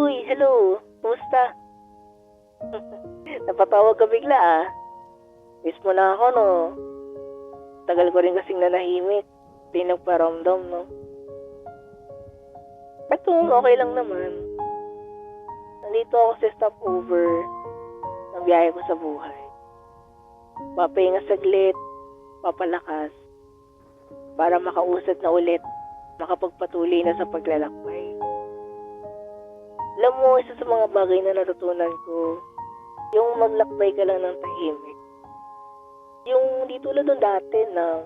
Uy, hello. Kumusta? Napatawag ka bigla ah. Miss mo na ako no. Tagal ko rin kasing nanahimik. Di nagparamdam no. Eto, okay lang naman. Nandito ako sa stopover ng biyahe ko sa buhay. Papahinga saglit, papalakas, para makausad na ulit, makapagpatuloy na sa paglalakbay. Alam mo, isa sa mga bagay na natutunan ko, yung maglakbay ka lang ng tahimik. Yung di tulad ng dati na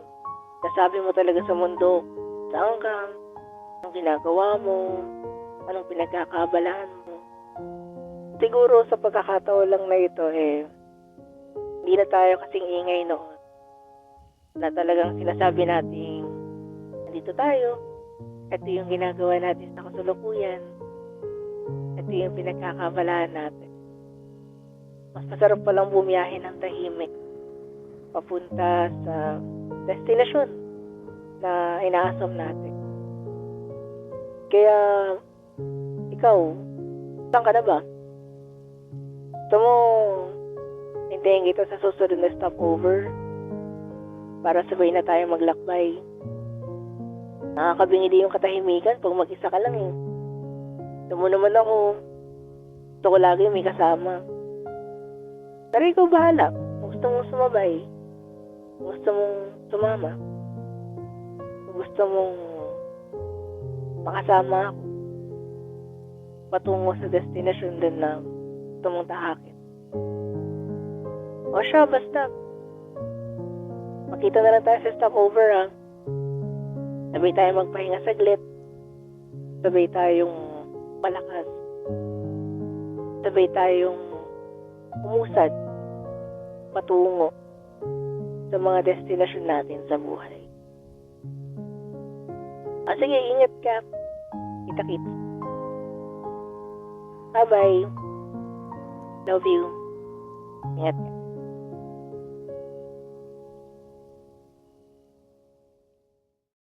nasabi mo talaga sa mundo, saan ka, anong ginagawa mo, anong pinagkakaabalahan mo. Siguro sa pagkakataon lang na ito hindi na tayo kasing ingay noon. Na talagang sinasabi natin, nandito tayo, ito yung ginagawa natin sa kasalukuyan, ito yung pinagkakaabalahan natin. Mas masarap palang bumiyahe ng tahimik papunta sa destinasyon na inaasam natin. Kaya, ikaw, saan ka na ba? Gusto mo, hintayin kita sa susunod na stopover para sabay na tayo maglakbay. Nakakabingidi yung katahimikan pag mag-isa ka lang eh. Ito mo naman ako, gusto ko lagi may kasama. Pero ikaw bahala, kung gusto mong sumabay, kung gusto mong sumama, kung gusto mong makasama ako patungo sa destinasyon din na gusto mong tahakin. O siya, basta makita na lang tayo sa stopover ha. Sabay tayo magpahinga saglit, sabay tayong malakas, sabay tayong umusad patungo sa mga destinasyon natin sa buhay. Sige, ingat ka. Kita-kita. Bye-bye. Love you. Ingat ka.